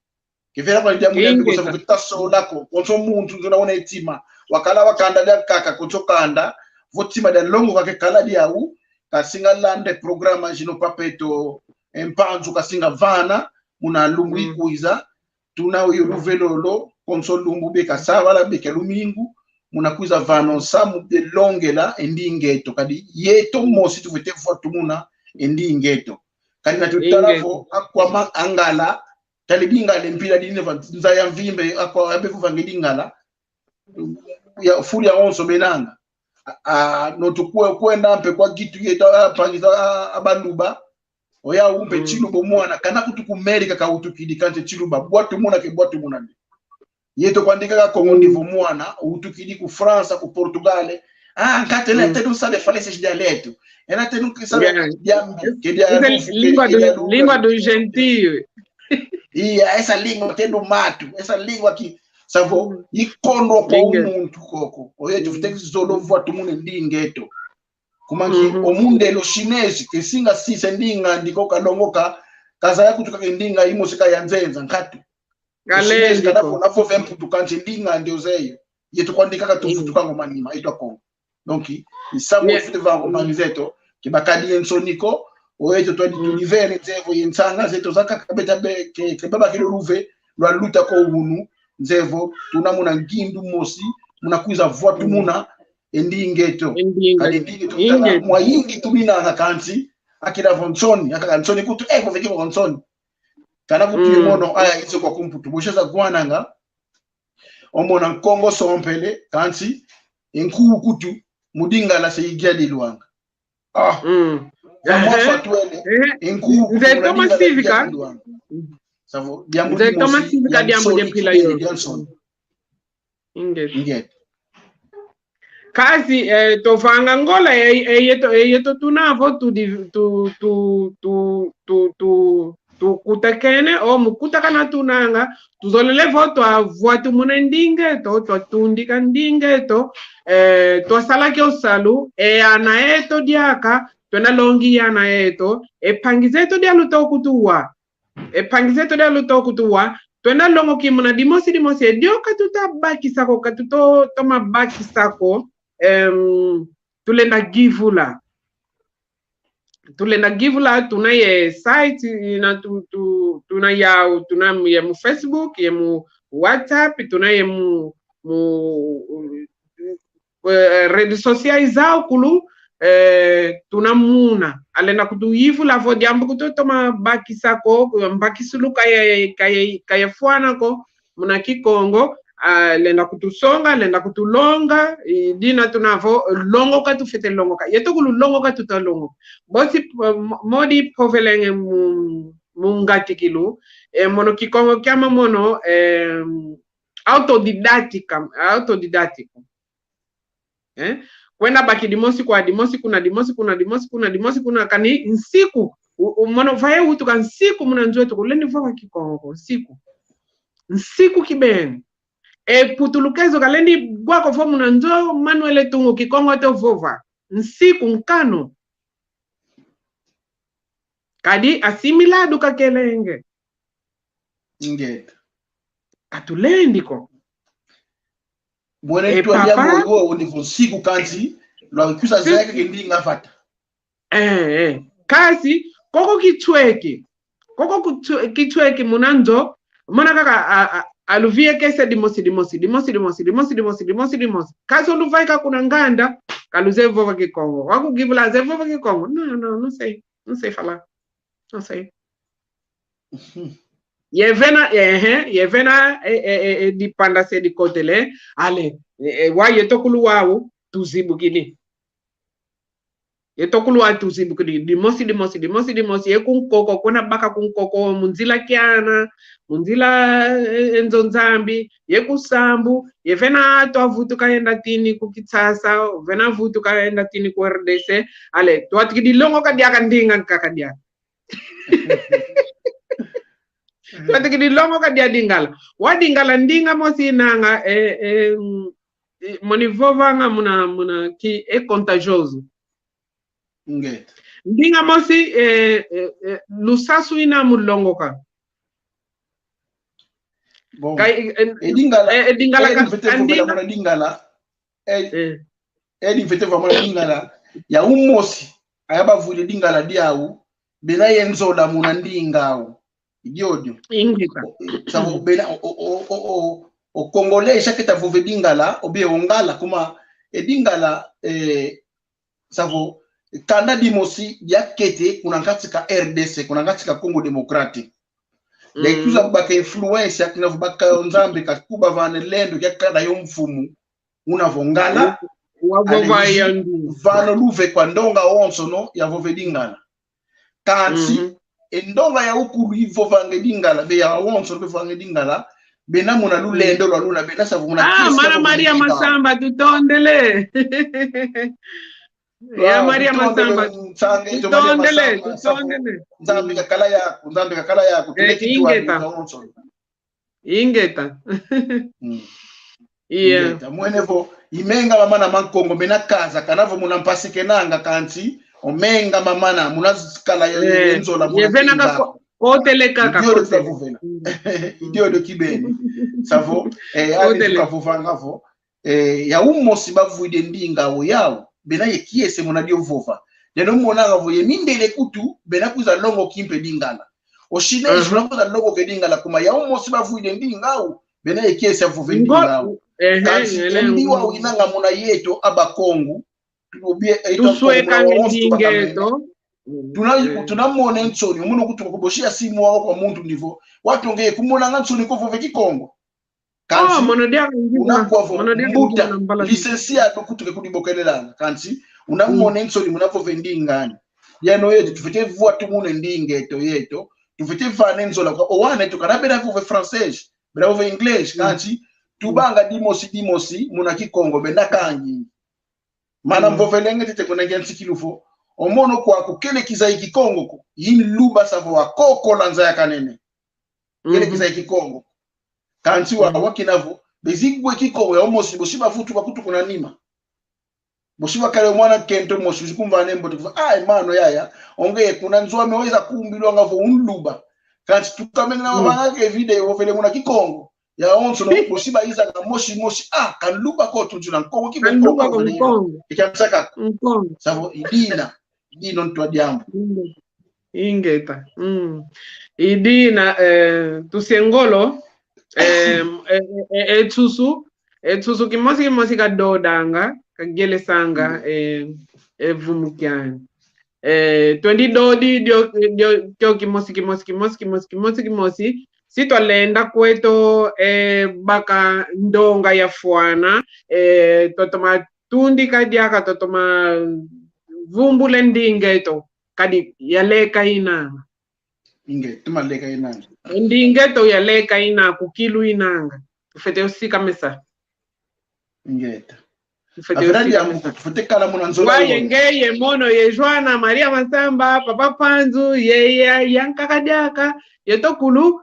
kevela kwa ndia munya biko sabu kutasola ko konso muntu nzona ona etima wakala wakanda dia kaka konso kanda votima da longo kake kala dia u kasinga lande programa jino papeto empanzu kasinga vana muna lumbu ikuiza tuna uyo luvelolo konso lumbu beka sawa la beka lumingu muna kuiza vano samu de longela endingeto kadi yeto mosi tuvete votu muna endingeto kadi na tutarafo akwa angala talibinga lempira dine vanza ya mvimbe akwa abefu vangedingala ya fuli ya onso benanga no tukue kwenda mpe kwa gitu yeta pangiza abaluba oya umpe chilubo mwana kana kutuku America ka utukidi kante chiluba bwatu muna ke bwatu muna yeto kwandika ka Congo niveau mwana utukidi ku France ku Portugal nkatele tedu sa de faleses de leto ena tedu kisala diambe ke dia língua do gentio essa língua tendo mato essa língua que savo ikondo kwa umuntu koko oye tufite zolo votu mune ndingeto kumangi omunde lo chinese kesinga sise ndinga ndiko kalongoka kaza ya kutuka ndinga imo sika yanzenza nkatu galezi kana pona fo vempu tukanje ndinga ndiozeyo yetu kwandika ka tufutuka ngomanima itwa Kongo donc isamo fite va ngomanizeto kibakadi ensoniko oye to di univers nzevo yensanga zeto zaka kabeta be ke baba kile ruve lwa luta ko unu nzevo tunamuna ngindu mosi muna kuiza votu muna endingeto kadi ndingeto mwa yingi tumina akakanti akira vonsoni akakantsoni kutu eko veki vonsoni kana kutu yemono aya izo kwa kumputu bosheza gwananga omona Kongo sompele kanti enku kutu mudinga la seyigia dilwanga Nze toma civica diambo dempila yo inget kazi tovanga ngola yeto tunavo tu kutakene o mukuta kana tunanga tuzolele voto avoatu muna ndingeto twatundika ndingeto twasala ke osalu ana eto diaka twena longi yana eto pangizeto dia lutokutuwa pangizeto dia lutokutuwa twena longo kimuna dimosi dioka tutabakisako katuto toma bakisako tulenda givula tuna ye site na tuna ye mu Facebook ye mu WhatsApp tuna ye mu redes sociais zao kulu tuna muna alena kutu yivula vo diambo kutu toma bakisako mbakisulu kaya fuana ko muna Kikongo lenda kutusonga lenda kutulonga dina tunavo longo ka tufete longo ka yeto kulu longo ka tutalongo bosi modi povelenge mungati kilu mono Kikongo kama mono autodidactico kwenda baki dimosi kuna kani nsiku mono vaye hutu kan nsiku muna njoto kuleni vwa Kikongo nsiku kibeni putulukezo kalendi gwako fomu na njo manuele tungo Kikongo te vova nsiku nkano kadi asimilado kakelenge inget atulendiko mwene tuwa diambo yo univo siku kanzi lwa kusa zake kendi ngafata kasi koko kichweke munanjo mona kaka aluvie kese dimosi kaso luvaika kuna nganda kaluzevo va Kikongo waku givula zevo va Kikongo no sei fala no sei yevena di panda se di kotele ale wa yetokulu wawu tuzibukini yetokulu wa tuzibukini dimosi yekunkoko kuna baka kunkoko munzila kiana munzila enzonzambi yekusambu yevena twavutu kaenda tini kukitsasa vena vutu kaenda tini ku RDC ale twatikidi longo kadiaka ndinga kakadia Tuate kidi longo ka dia dingala. Wa dingala ndinga mosi nanga monivova nga muna ki contagioso. Ngeta. Ndinga mosi lusasu ina mulongo ka. Bon. Kai Dingala dingala dingala. Fete vraiment dingala. Ya umosi ayaba vuile dingala diawu bena yenzola muna ndingao. Idiodio. Ingita. Savo bena o congolais chaque ta vove dingala obie ongala kuma dingala savo kanda dimosi ya kete kuna katika RDC kuna katika Congo Democratic. Ya tuza baka influence ya kina baka nzambe kakuba vane lendo ya kada yo mfumu unavongala wavova yandu vano luve kwa ndonga onso no ya vove dingala kansi endonga ya ukulu ivovange dingala be ya onso be vange dingala bena muna lulendo lwa luna bena savu muna Mara Maria Masamba tutondele ya Maria Masamba tutondele nzambe kakala yako tulekitwa onso ingeta yeah mwenevo imenga mama na mankongo bena kaza kanavo muna mpasike nanga kansi omenga mama na muna skala yenzola muna yevena kotele kaka idio de kibeni savo ade tukavovanga vo ya umosi bavuide ndinga yao bena yekiese muna dio vova neno mona ngavo yemindele kutu bena kuza longo kimpe dingala oshine juna kuza longo ke dingala kuma ya umosi bavuide ndinga bena yekiese vove ndinga kansi embiwa winanga muna yeto abakongu tubie tusweka ndingeto tunamone nsoni umuntu kutukuboshia simu wako kwa muntu ndivo watu ngeye kumona ngansoni ko vove Kikongo kansi mbuta licenciado kutuke kudibokelelana kansi unamone nsoni munavove ndingani yano yetu tufite vua tumune ndingeto yeto tufite vane nzola kwa owane tukanabera vove français bera vove english kansi tubanga dimosi muna Kikongo benda kangi mana mvovelenge tete kuna ngensi kilufo omono kwa kukele kizai Kikongo ko yin luba savo wa koko lanza ya kanene kele kizai Kikongo kansi wa wakinavo bezigwe Kikongo ya omosi boshiba futu bakutu kuna nima boshiba kale mwana kento moshi kumva nembo tukufa mano yaya onge kuna nzwa meweza kumbilwa ngavo unluba kansi tukamena na wabanga video vele muna Kikongo ya onso no boshiba iza na moshi kanluba ko tunjuna nkongo Kikongo ikamsaka savo idino ntwa diambo ingeta idina tusengolo etsusu kimosi kadodanga kagele sanga evumukyani 20 dodi dio kimosi sitwalenda kweto baka ndonga ya fuana totoma tundi kadiaka totoma vumbule ndingeto kadi yaleka inanga tumaleka inanga ndingeto yaleka ina kukilu inanga tufete usika mesa ingeta tufete kala muna nzola waye ngeye mono ye Joana Maria Masamba papa Panzu ye yankakadiaka yetokulu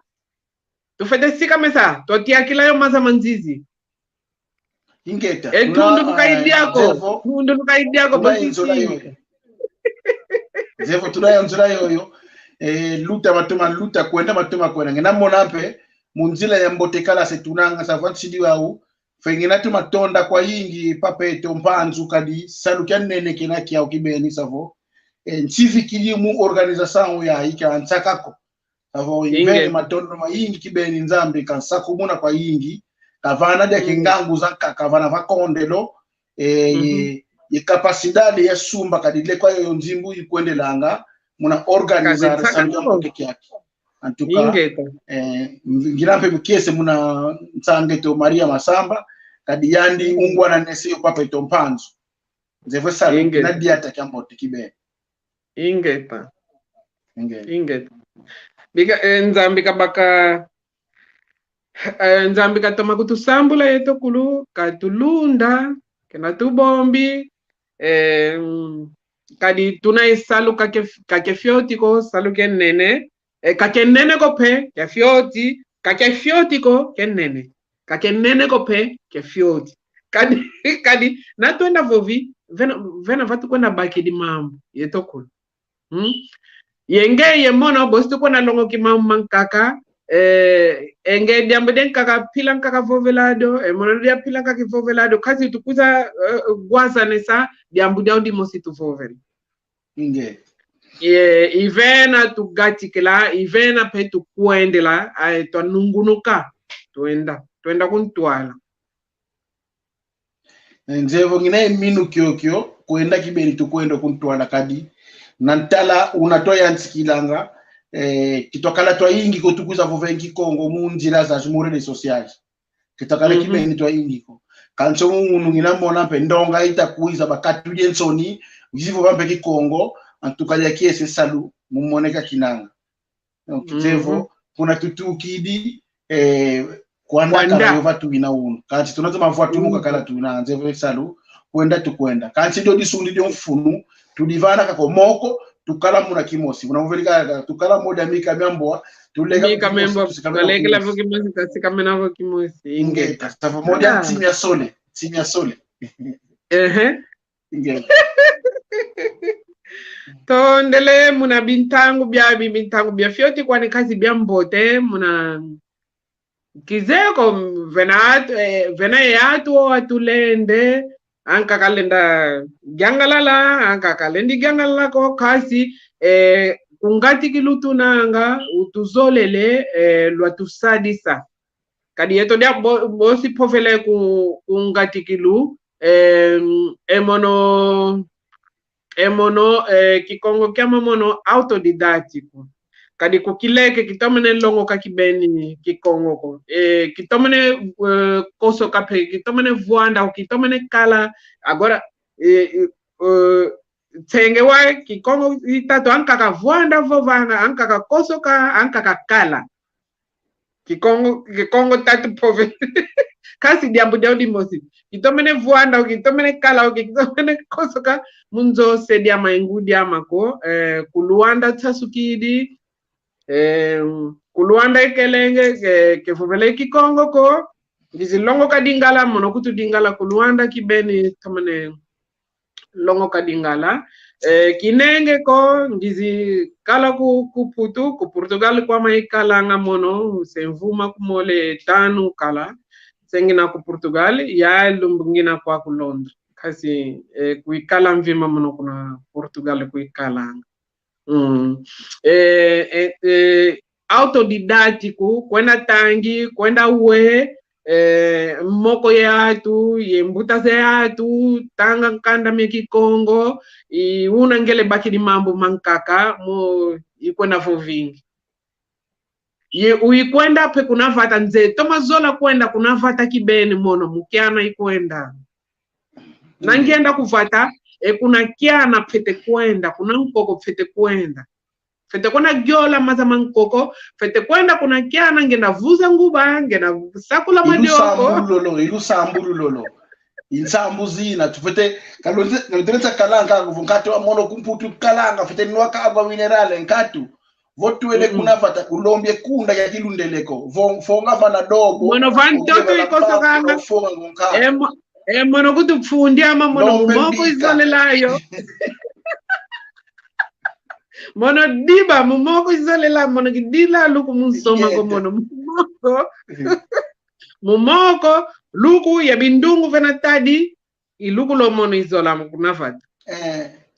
tufete sika mesa totia kila yo maza manzizi ingeta tundu kaidiako basi zevo tunayo nzira yoyo luta kwenda ngena monampe munzila ya mbotekala setunanga savantsidi wau fengena tumatonda kwa yingi papeto mpanzu kadi salukia nene kena kia kibeni savo nsifikiri mu organisation ya hika ansakako savo invene matondo ma yingi kibeni nzambe kansako muna kwa yingi kavana dia kingangu zaka kavana vakondelo ye capacidade ya sumba kadile kwa yo nzimbu ikwendelanga muna organizar salukia mpeke yake antuka ngirampe mkiese muna nsangeto Maria Masamba kadi yandi ungwa na nesi papeto mpanzu nzevo salu na diata kyambote kibe ingeta bika nzambika baka nzambika toma kutusambula yeto kulu katulunda kena tubombi kadi tuna isalu kake fiotiko salu kenene kakenene ko pe ke fioti kake fioti ko kenene kakenene ko pe ke fioti kadi na twenda vovi vena vatu kwenda baki di mambo yetokulu yenge yemono bostu kwenda longo ki mambo mankaka enge diambo den kaka pilan kaka vovelado mono dia pilan kaka vovelado kasi tukuza gwaza nesa diambo di mosi tu vovel inge ivena tu gatikela ivena pe tu kuendela to nungunuka tuenda kuntwala nzevo ngine minu kyokyo kuenda kibeni tukwenda kuntwala kadi nantala unatoya nsikilanga kitokala twa ingi ko tukuza vovengi Kongo munjira za jumurele sociales kitokala kibeni twa ingi ko kanso mungu ngina mona pe ndonga itakuiza bakatu jensoni uzivo bampe Kikongo antukalia kiese salu mumoneka kinanga nzevo kuna tutukidi kwanda kala vatu bina uno kanti tunatuma vatu nuka kala tuna nzevo salu kwenda tukwenda kanti dio disundi dio mfunu tulivana kakomoko tukala muna kimosi unamuvelika tukala moja mika myamboa tulega mika membo tukalegela voki mosi kasika menavo kimosi ingeta safa moja timia sole ingeta tondele muna bintangu bia fioti kwani kazi bia mbote muna kizeko vena yatu atulende anka kalenda gangalala ko kasi kungati kilutu nanga utuzolele lwatusadisa kadi yeto dia bosi povele kungati kilu emono Kikongo kiama mono autodidactico kadi kukileke kitomene longo kakibeni Kikongo ko kitomene koso kape kitomene vuanda kitomene kala agora tenge wa Kikongo itato ankaka vuanda vovanga ankaka koso ka ankaka kala Kikongo tatu pove kasi diambu di mosi kitomene vuanda kitomene kala kitomene koso ka munzo sedia maingu diamako kuluanda tasukidi kuluanda ikelenge ke fovele Kikongo ko ngizi longo kadingala mono kutu dingala kuluanda kibeni kamane longo kadingala kinenge ko ngizi kala ku Portugal kwa maikala nga mono semvuma kumole tanu kala sengina ku Portugal ya lumbungina kwa ku Londres kasi kuikala mvima mono kuna Portugal kuikala autodidactico kwenda tangi kwenda uwe moko yatu yembuta yatu tanga kanda me Kikongo una ngele baki di mambo mankaka mo ikwenda vovingi uikwenda pe kunavata nze tomazola kwenda kunavata kibeni mono mukiana ikwenda nangienda kuvata kuna kiana pete kwenda kuna nkoko pete kwenda fete kwenda gyola mazama nkoko fete kwenda kuna kiana ngenda vuza nguba ngenda sakula madioko ilu sambulu lolo insambuzi na tufete kalonza kalanga nguvunkato wa mono kumputu kalanga fete nwaka agwa minerale nkatu votu ele kuna fata kulombye kunda ya kilundeleko fonga fana dogo mono vantoto ikoso kanga mono kutufundia ama mono mumoko izolelayo mono diba mumoko izolela mono gidila luku musoma ko mono mumoko luku ya bindungu venatadi iluku lo mono izola kunafata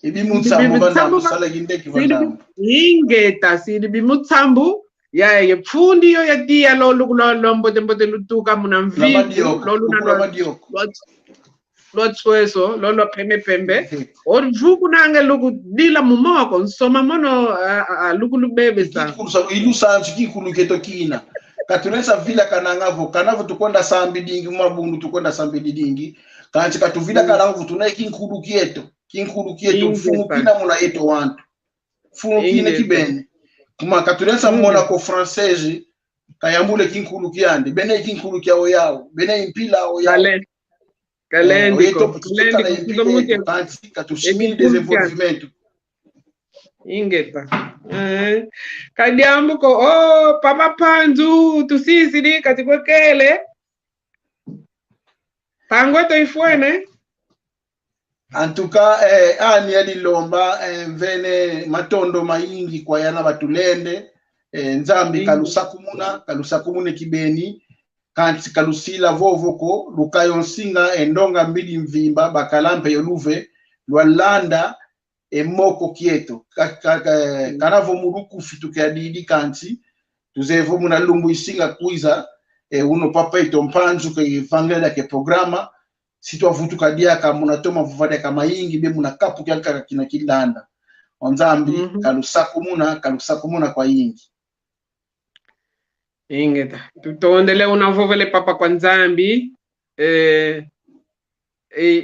ibi mutsambu bandamu sala gindeki vandamu ingeta sidi bimutsambu ya yefundi yo ya dia lo luku lo mbote lutuka muna mviku lo luna lo tsweso lo pembe orvuku nange luku dila mumoko nsoma mono luku lubebe sa ilu sanji kikulu ketokina katunesa vila kanavo tukonda sambi dingi mabundu tukonda sambi dingi kanchi katuvila kanavo tunai kinkulu kieto fumu kina mula yeto wantu fumu kine kibene kuma katunesa mona ko française kayambule kinkulu kiande bene kinkulu kiao yao bene impila o yao Kalendi katushimili desenvolvimento ingeta kadiambu ko papa panzu tusisili katikwekele pango to ifuene. En tout cas, ani ya lilomba mvene matondo maingi kwa yana batulende nzambi kalusakumune kibeni kanti kalusila vovoko lukayo nsinga endonga mbili mvimba bakalampe yoluve lwalanda emoko kieto kanavo muruku fituke adidi kanti tuzevo muna lumbu isinga kuiza uno papa ito mpanzu ke vangela ke programa sitwa vutu kadiaka munatoma vuvada kama ingi be munakapu kyaka kina kilanda onzambi kalusakumuna kwa ingi ingeta tutondele unavovele papa kwa nzambi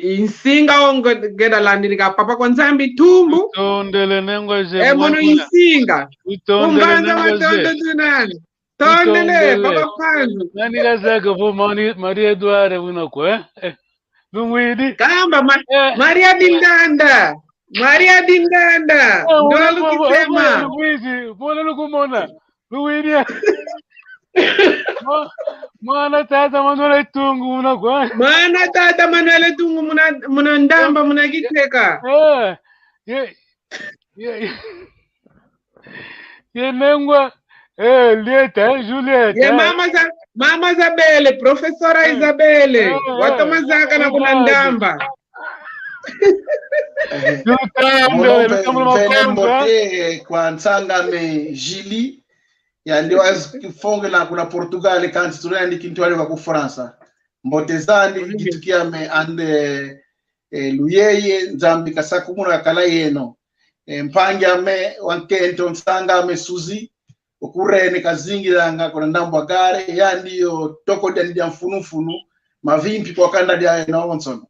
insinga ongo geda landilika papa kwa nzambi tumbu tutondele nengoje mono insinga kumbanza matondo tunani tondele papa panzu nani gazaka vo Maria Eduardo unako Lumwidi kamba Maria Dindanda ndo alukisema Lumwidi mbona lukumona Lumwidi mwana tata Manuel Tungu unako mwana tata Manuel Tungu muna ndamba muna kiteka ye nengwa Lieta Julieta ye mama Zabele profesora Isabele watomazaka na kuna ndamba mbote kwa nsangame Jili yandiwazi kifonge na kuna Portugal kanti turandi kintuale wa kufransa mbote zandi gitukia me ande luyeye nzambi kasakumuna kala yeno mpangi ame wankento nsangame Suzi ukurene kazingiranga kuna ndambo gare yandiyo toko dia mfunufunu mavimpi kwa kanda dia naonson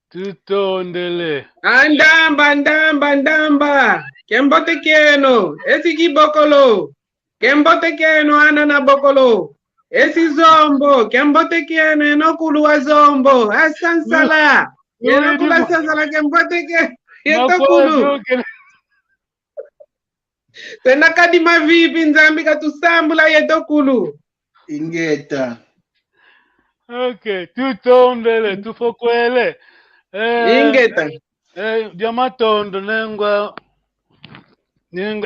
tutondele ndamba kembote keno esi kibokolo kembote keno ana na bokolo esi zombo kembote keno enokulu wa zombo asansala enokula sansala kembote keno yetokulu tena kadima vipi nzambi katusambula yetokulu ingeta okay tutondele tufokwele ingeta diamatondo nengwa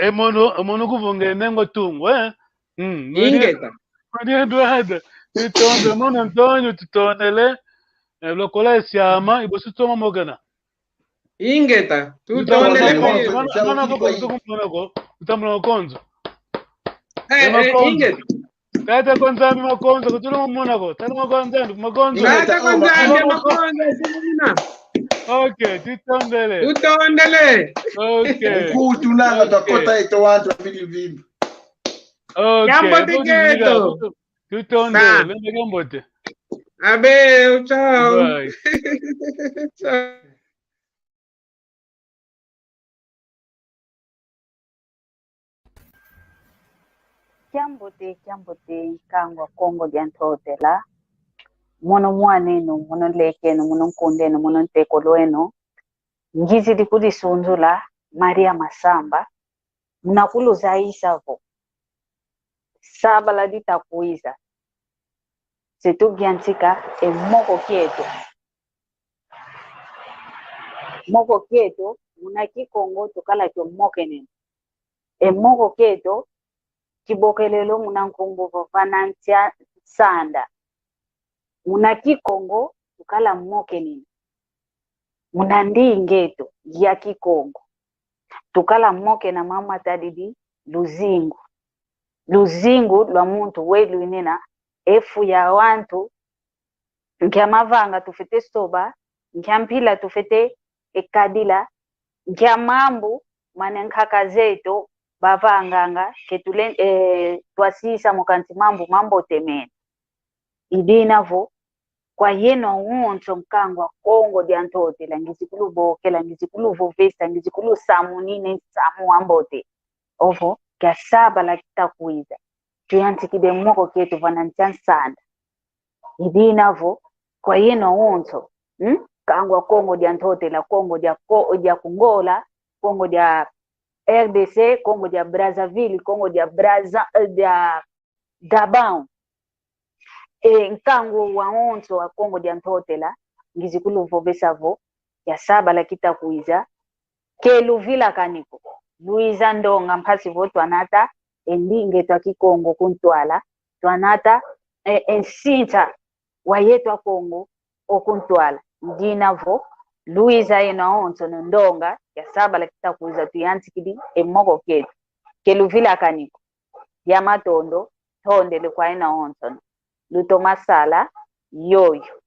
emono kuvonge nengwa tungu ingeta Maria Eduardo tutonde mono Antonio tutondele lokola siama ibosu toma mogana ingeta tutondele utamula konzo ingeta kata konzambi makonzo kutula monako tala makonzo kata konzambi makonzo simina okay tutondele okay kutu nanga takota ito wantu vili vimbi okay Kambote keto tutondele ngambote abe ciao bye ciao Kiambote kangwa Kongo diantotela mono mwaneno mono lekeno mono nkundeno mono ntekoloeno ngizi dikudi sunzula Maria Masamba mnakuluza isavo sabala ditakuiza setugiantika moko kieto muna Kikongo tukala kyo mokenene moko kieto kibokelelo muna nkumbu vanantia sanda muna Kikongo tukala mokenene muna ndingeto ya Kikongo tukala moke na mama tadidi luzingu lwa muntu welu inena efu ya wantu nkia mavanga tufete soba nkia mpila tufete ekadila nkia mambu manenkaka zeto bavanganga ketule twasisa mukanti mambo temene idinavo kwa yeno ngonso mkangwa Kongo diantotela ngizikulu bokela ngizikulu vovesa ngizikulu samunine samu ambote ovo kya saba la kitakuiza tuyantikide moko ketu vananchansanda idinavo kwa yeno ngonso kangwa Kongo diantotela Kongo dia kungola Congo dia RDC, Congo dia Brazzaville, Congo dia Gabon. Nkango wa onzo wa Congo dia Ntotela, ngizikulu mvobesavo, ya saba la kita kuiza, ke luvila kaniko. Luiza ndonga mpasi vo twanata, endinge twa Kikongo kuntwala, twanata, ensinta wa yetu wa Congo okuntwala. Ndina vo, luiza ena onzo ndonga, ya saba la kita kuiza tuyanti kidi, moko ketu. Ke luvila kaniko, ya matondo, tonde le kwa ena onzo. Luto masala, yoyo.